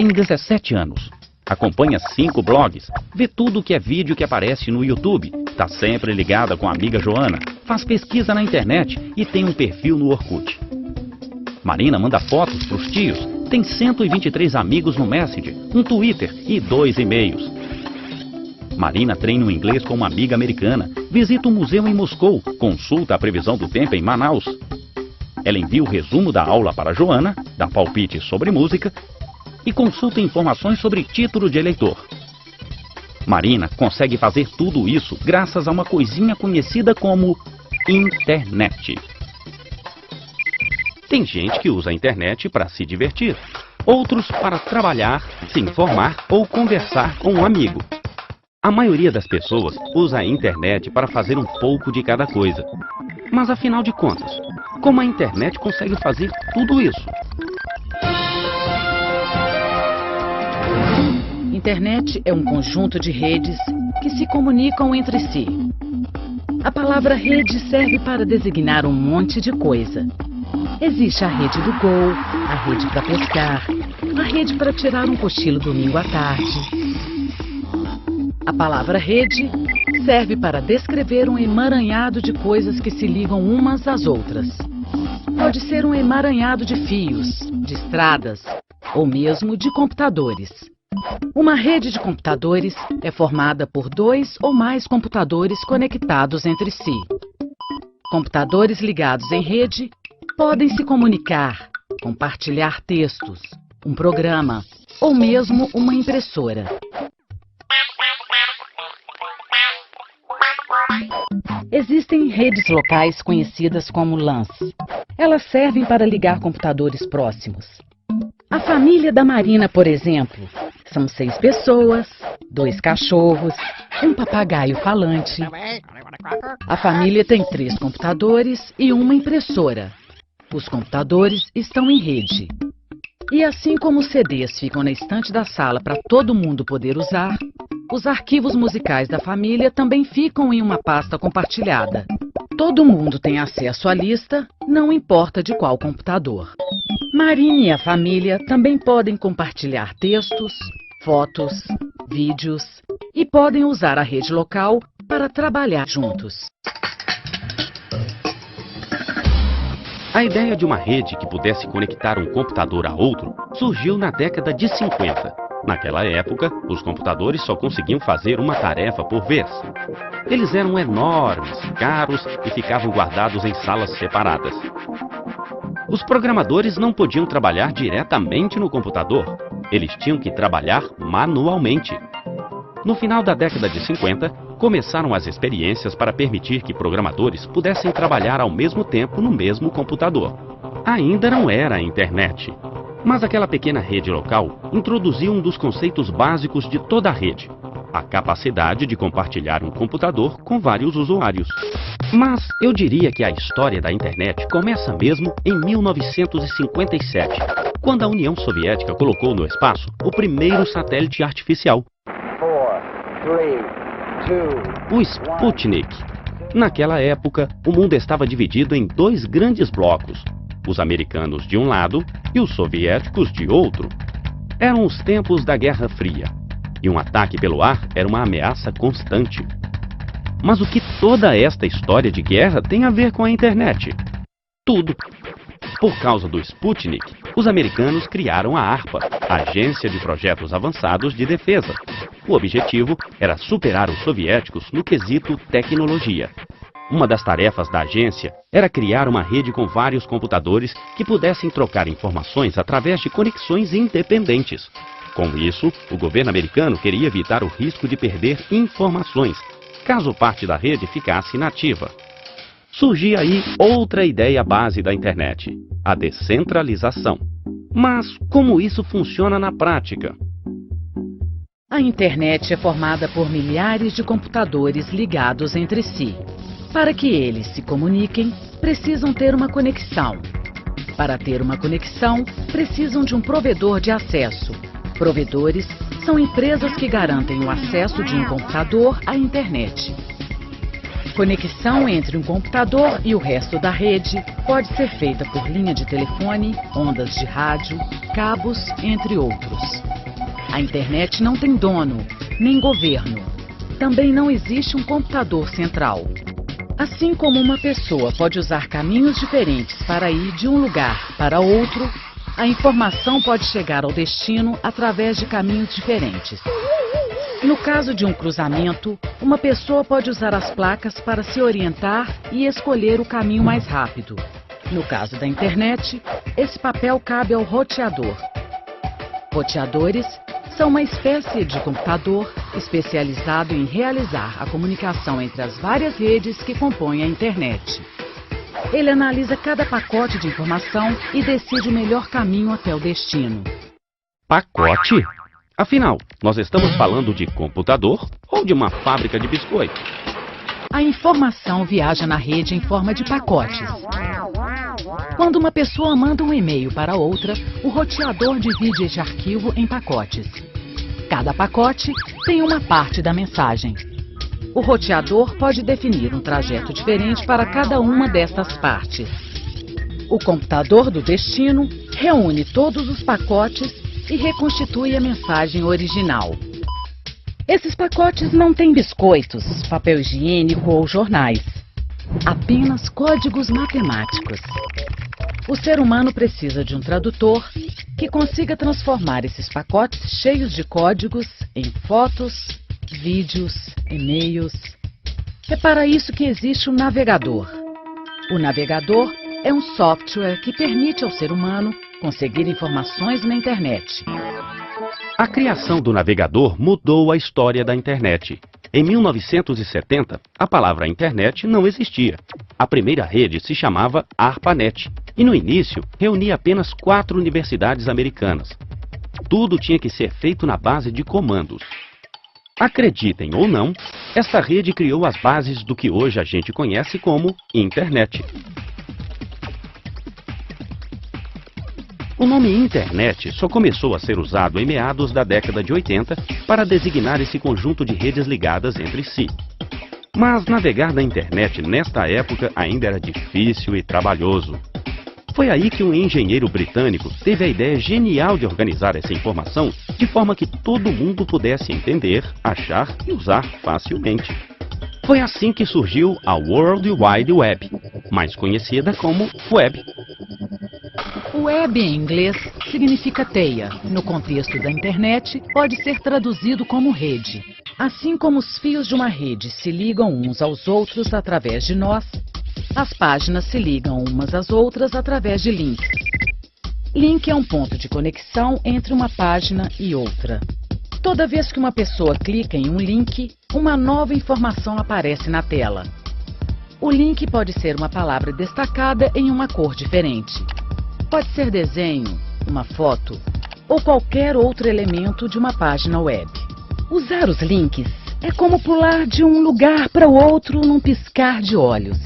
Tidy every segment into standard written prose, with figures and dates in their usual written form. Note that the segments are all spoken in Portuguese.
tem 17 anos. Acompanha 5 blogs, vê tudo que é vídeo que aparece no YouTube, tá sempre ligada com a amiga Joana, faz pesquisa na internet e tem um perfil no Orkut. Marina manda fotos pros tios, tem 123 amigos no Messenger, um Twitter e 2 e-mails. Marina treina o inglês com uma amiga americana, visita um museu em Moscou, consulta a previsão do tempo em Manaus. Ela envia o resumo da aula para Joana, dá palpite sobre música e consulta informações sobre título de eleitor. Marina consegue fazer tudo isso graças a uma coisinha conhecida como internet. Tem gente que usa a internet para se divertir, outros para trabalhar, se informar ou conversar com um amigo. A maioria das pessoas usa a internet para fazer um pouco de cada coisa. Mas afinal de contas, como a internet consegue fazer tudo isso? Internet é um conjunto de redes que se comunicam entre si. A palavra rede serve para designar um monte de coisa. Existe a rede do Gol, a rede para pescar, a rede para tirar um cochilo domingo à tarde. A palavra rede serve para descrever um emaranhado de coisas que se ligam umas às outras. Pode ser um emaranhado de fios, de estradas ou mesmo de computadores. Uma rede de computadores é formada por 2 ou mais computadores conectados entre si. Computadores ligados em rede podem se comunicar, compartilhar textos, um programa ou mesmo uma impressora. Existem redes locais conhecidas como LANs. Elas servem para ligar computadores próximos. A família da Marina, por exemplo, são 6 pessoas, 2 cachorros, um papagaio falante. A família tem 3 computadores e uma impressora. Os computadores estão em rede. E assim como os CDs ficam na estante da sala para todo mundo poder usar, os arquivos musicais da família também ficam em uma pasta compartilhada. Todo mundo tem acesso à lista, não importa de qual computador. Marina e a família também podem compartilhar textos, fotos, vídeos e podem usar a rede local para trabalhar juntos. A ideia de uma rede que pudesse conectar um computador a outro surgiu na década de 50. Naquela época, os computadores só conseguiam fazer uma tarefa por vez. Eles eram enormes, caros e ficavam guardados em salas separadas. Os programadores não podiam trabalhar diretamente no computador. Eles tinham que trabalhar manualmente. No final da década de 50, começaram as experiências para permitir que programadores pudessem trabalhar ao mesmo tempo no mesmo computador. Ainda não era a internet. Mas aquela pequena rede local introduziu um dos conceitos básicos de toda a rede: a capacidade de compartilhar um computador com vários usuários. Mas eu diria que a história da internet começa mesmo em 1957, quando a União Soviética colocou no espaço o primeiro satélite artificial, o Sputnik. Naquela época, o mundo estava dividido em 2 grandes blocos: os americanos de um lado e os soviéticos de outro. Eram os tempos da Guerra Fria, e um ataque pelo ar era uma ameaça constante. Mas o que toda esta história de guerra tem a ver com a internet? Tudo. Por causa do Sputnik, os americanos criaram a ARPA, Agência de Projetos Avançados de Defesa. O objetivo era superar os soviéticos no quesito tecnologia. Uma das tarefas da agência era criar uma rede com vários computadores que pudessem trocar informações através de conexões independentes. Com isso, o governo americano queria evitar o risco de perder informações, caso parte da rede ficasse inativa. Surgia aí outra ideia base da internet: a descentralização. Mas como isso funciona na prática? A internet é formada por milhares de computadores ligados entre si. Para que eles se comuniquem, precisam ter uma conexão. Para ter uma conexão, precisam de um provedor de acesso. Provedores são empresas que garantem o acesso de um computador à internet. conexão entre um computador e o resto da rede pode ser feita por linha de telefone, ondas de rádio, cabos, entre outros. A internet não tem dono, nem governo. Também não existe um computador central. Assim como uma pessoa pode usar caminhos diferentes para ir de um lugar para outro, a informação pode chegar ao destino através de caminhos diferentes. No caso de um cruzamento, uma pessoa pode usar as placas para se orientar e escolher o caminho mais rápido. No caso da internet, esse papel cabe ao roteador. Roteadores são uma espécie de computador especializado em realizar a comunicação entre as várias redes que compõem a internet. Ele analisa cada pacote de informação e decide o melhor caminho até o destino. Pacote? Afinal, nós estamos falando de computador ou de uma fábrica de biscoito? A informação viaja na rede em forma de pacotes. Quando uma pessoa manda um e-mail para outra, o roteador divide esse arquivo em pacotes. Cada pacote tem uma parte da mensagem. O roteador pode definir um trajeto diferente para cada uma destas partes. O computador do destino reúne todos os pacotes e reconstitui a mensagem original. Esses pacotes não têm biscoitos, papel higiênico ou jornais. Apenas códigos matemáticos. O ser humano precisa de um tradutor que consiga transformar esses pacotes cheios de códigos em fotos, vídeos, e-mails. É para isso que existe um navegador. O navegador é um software que permite ao ser humano conseguir informações na internet. A criação do navegador mudou a história da internet. Em 1970, a palavra internet não existia. A primeira rede se chamava ARPANET e, no início, reunia apenas 4 universidades americanas. Tudo tinha que ser feito na base de comandos. Acreditem ou não, esta rede criou as bases do que hoje a gente conhece como internet. O nome internet só começou a ser usado em meados da década de 80 para designar esse conjunto de redes ligadas entre si. Mas navegar na internet nesta época ainda era difícil e trabalhoso. Foi aí que um engenheiro britânico teve a ideia genial de organizar essa informação de forma que todo mundo pudesse entender, achar e usar facilmente. Foi assim que surgiu a World Wide Web, mais conhecida como Web. Web em inglês significa teia. No contexto da internet, pode ser traduzido como rede. Assim como os fios de uma rede se ligam uns aos outros através de nós, as páginas se ligam umas às outras através de links. Link é um ponto de conexão entre uma página e outra. Toda vez que uma pessoa clica em um link, uma nova informação aparece na tela. O link pode ser uma palavra destacada em uma cor diferente. Pode ser desenho, uma foto ou qualquer outro elemento de uma página web. Usar os links é como pular de um lugar para o outro num piscar de olhos.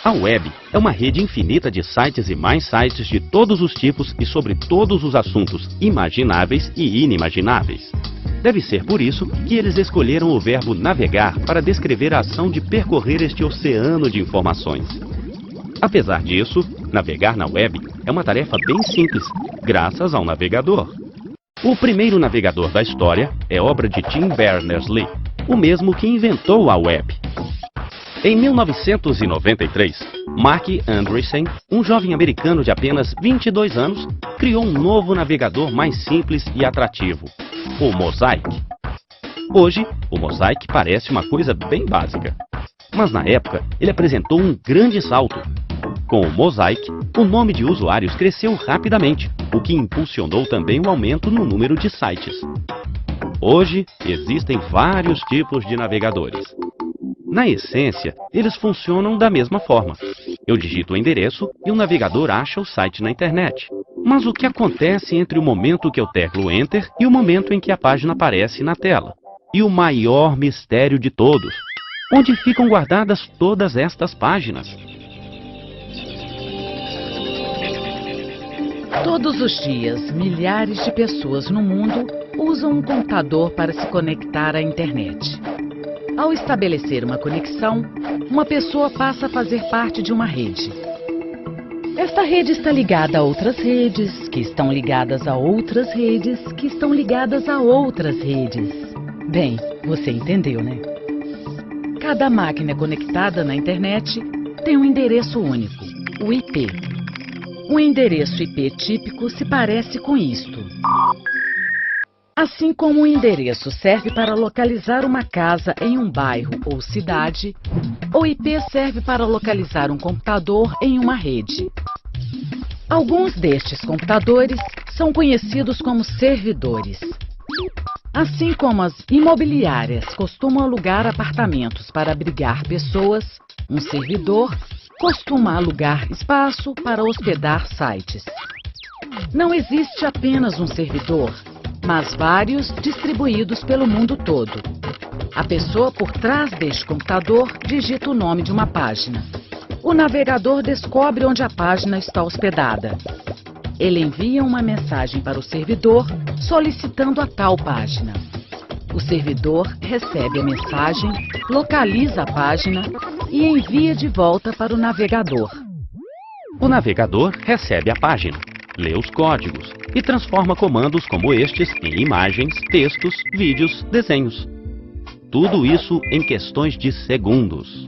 A web é uma rede infinita de sites e mais sites de todos os tipos e sobre todos os assuntos imagináveis e inimagináveis. Deve ser por isso que eles escolheram o verbo navegar para descrever a ação de percorrer este oceano de informações. Apesar disso, navegar na web é uma tarefa bem simples, graças ao navegador. O primeiro navegador da história é obra de Tim Berners-Lee, o mesmo que inventou a web. Em 1993, Mark Andreessen, um jovem americano de apenas 22 anos, criou um novo navegador mais simples e atrativo, o Mosaic. Hoje, o Mosaic parece uma coisa bem básica, mas na época ele apresentou um grande salto. Com o Mosaic, o nome de usuários cresceu rapidamente, o que impulsionou também o aumento no número de sites. Hoje, existem vários tipos de navegadores. Na essência, eles funcionam da mesma forma. Eu digito o endereço e o navegador acha o site na internet. Mas o que acontece entre o momento que eu teclo Enter e o momento em que a página aparece na tela? E o maior mistério de todos: onde ficam guardadas todas estas páginas? Todos os dias, milhares de pessoas no mundo usam um computador para se conectar à internet. Ao estabelecer uma conexão, uma pessoa passa a fazer parte de uma rede. Esta rede está ligada a outras redes, que estão ligadas a outras redes, que estão ligadas a outras redes. Bem, você entendeu, né? Cada máquina conectada na internet tem um endereço único, o IP. Um endereço IP típico se parece com isto. Assim como o endereço serve para localizar uma casa em um bairro ou cidade, o IP serve para localizar um computador em uma rede. Alguns destes computadores são conhecidos como servidores. Assim como as imobiliárias costumam alugar apartamentos para abrigar pessoas, um servidor costuma alugar espaço para hospedar sites. Não existe apenas um servidor, mas vários distribuídos pelo mundo todo. A pessoa por trás deste computador digita o nome de uma página. O navegador descobre onde a página está hospedada. Ele envia uma mensagem para o servidor solicitando a tal página. O servidor recebe a mensagem, localiza a página e envia de volta para o navegador. O navegador recebe a página, lê os códigos e transforma comandos como estes em imagens, textos, vídeos, desenhos. Tudo isso em questões de segundos.